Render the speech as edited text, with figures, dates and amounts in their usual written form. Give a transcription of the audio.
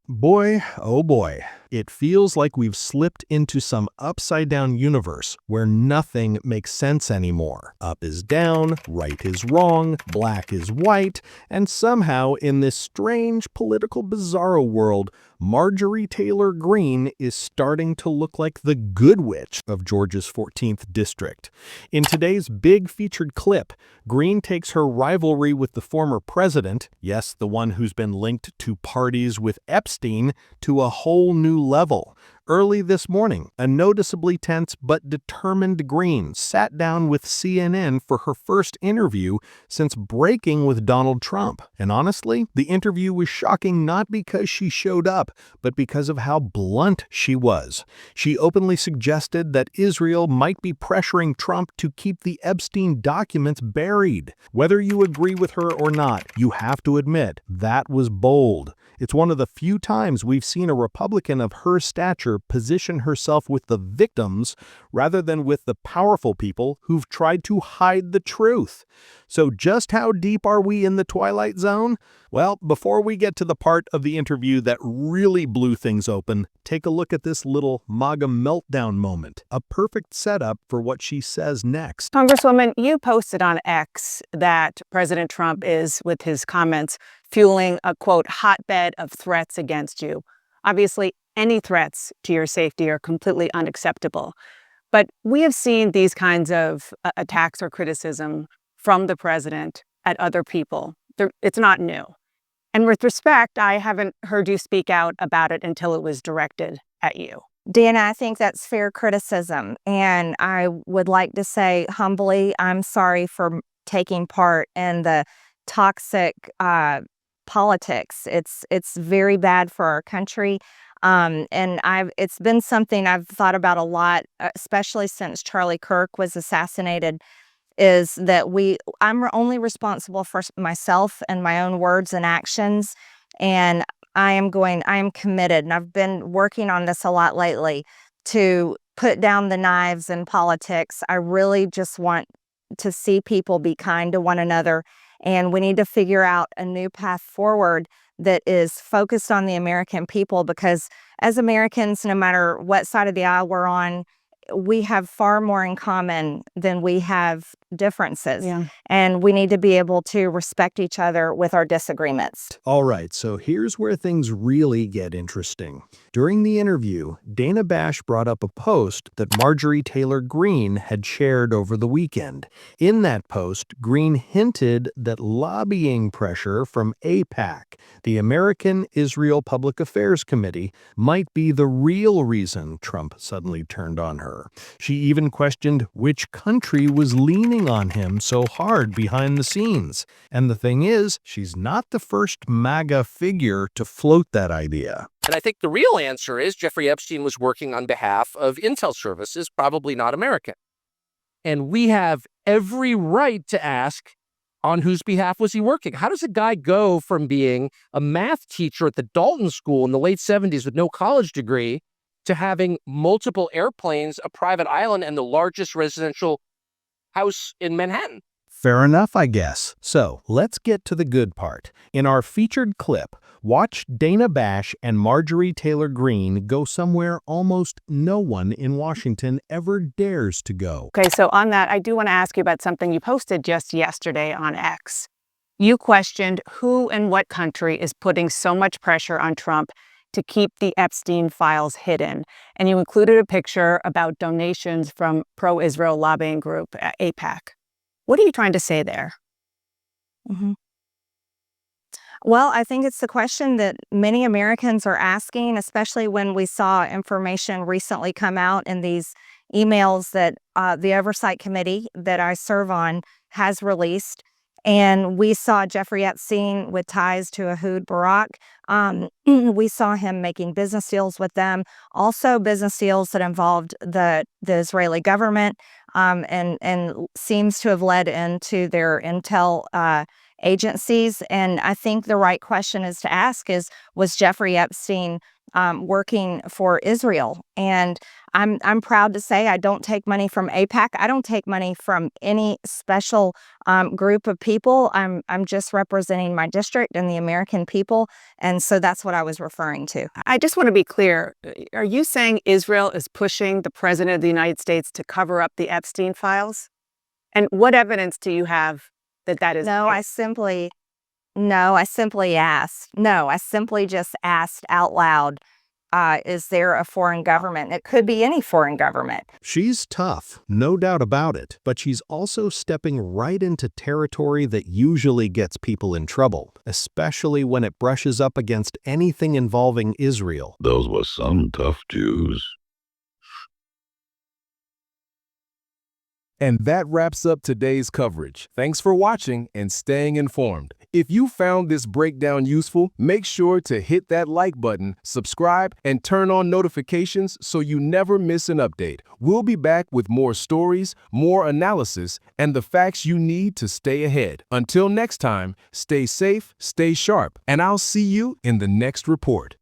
Boy, oh boy, it feels like we've slipped into some upside-down universe where nothing makes sense anymore. Up is down, right is wrong, black is white, and somehow in this strange political bizarro world, Marjorie Taylor Greene is starting to look like the good witch of Georgia's 14th district. In today's big featured clip, Greene takes her rivalry with the former president, yes, the one who's been linked to parties with Epstein, to a whole new level. Early this morning, a noticeably tense but determined Greene sat down with CNN for her first interview since breaking with Donald Trump. And honestly, the interview was shocking not because she showed up, but because of how blunt she was. She openly suggested that Israel might be pressuring Trump to keep the Epstein documents buried. Whether you agree with her or not, you have to admit that was bold. It's one of the few times we've seen a Republican of her stature position herself with the victims rather than with the powerful people who've tried to hide the truth. So just how deep are we in the Twilight Zone? Well, before we get to the part of the interview that really blew things open, take a look at this little MAGA meltdown moment, a perfect setup for what she says next. Congresswoman, you posted on X that President Trump is, with his comments, fueling a, quote, hotbed of threats against you. Obviously, any threats to your safety are completely unacceptable. But we have seen these kinds of attacks or criticism from the president at other people. It's not new. And with respect, I haven't heard you speak out about it until it was directed at you. Dana, I think that's fair criticism. And I would like to say humbly, I'm sorry for taking part in the toxic politics. It's very bad for our country. And it's been something I've thought about a lot, especially since Charlie Kirk was assassinated, is that I'm only responsible for myself and my own words and actions. And I am committed, and I've been working on this a lot lately, to put down the knives in politics. I really just want to see people be kind to one another, and we need to figure out a new path forward that is focused on the American people, because as Americans, no matter what side of the aisle we're on, we have far more in common than we have differences. Yeah. And we need to be able to respect each other with our disagreements. All right, so here's where things really get interesting. During the interview, Dana Bash brought up a post that Marjorie Taylor Greene had shared over the weekend. In that post, Greene hinted that lobbying pressure from APAC, the American Israel Public Affairs Committee, might be the real reason Trump suddenly turned on her. She even questioned which country was leaning on him so hard behind the scenes. And the thing is, she's not the first MAGA figure to float that idea. And I think the real answer is Jeffrey Epstein was working on behalf of intel services, probably not American. And we have every right to ask, on whose behalf was he working? How does a guy go from being a math teacher at the Dalton School in the late 70s with no college degree to having multiple airplanes, a private island, and the largest residential house in Manhattan? Fair enough, I guess. So let's get to the good part. In our featured clip, watch Dana Bash and Marjorie Taylor Greene go somewhere almost no one in Washington ever dares to go. Okay, so on that, I do want to ask you about something you posted just yesterday on X. You questioned who and what country is putting so much pressure on Trump to keep the Epstein files hidden. And you included a picture about donations from pro-Israel lobbying group APAC. What are you trying to say there? Mm-hmm. Well, I think it's the question that many Americans are asking, especially when we saw information recently come out in these emails that the Oversight Committee that I serve on has released. And we saw Jeffrey Epstein with ties to Ehud Barak. We saw him making business deals with them, also business deals that involved the Israeli government, and seems to have led into their intel agencies. And I think the right question is to ask is, was Jeffrey Epstein working for Israel? And I'm proud to say I don't take money from AIPAC. I don't take money from any special group of people. I'm just representing my district and the American people. And so that's what I was referring to. I just want to be clear. Are you saying Israel is pushing the president of the United States to cover up the Epstein files? And what evidence do you have that that is? No, I simply asked. No, I simply just asked out loud, is there a foreign government? It could be any foreign government. She's tough, no doubt about it, but she's also stepping right into territory that usually gets people in trouble, especially when it brushes up against anything involving Israel. Those were some tough Jews. And that wraps up today's coverage. Thanks for watching and staying informed. If you found this breakdown useful, make sure to hit that like button, subscribe, and turn on notifications so you never miss an update. We'll be back with more stories, more analysis, and the facts you need to stay ahead. Until next time, stay safe, stay sharp, and I'll see you in the next report.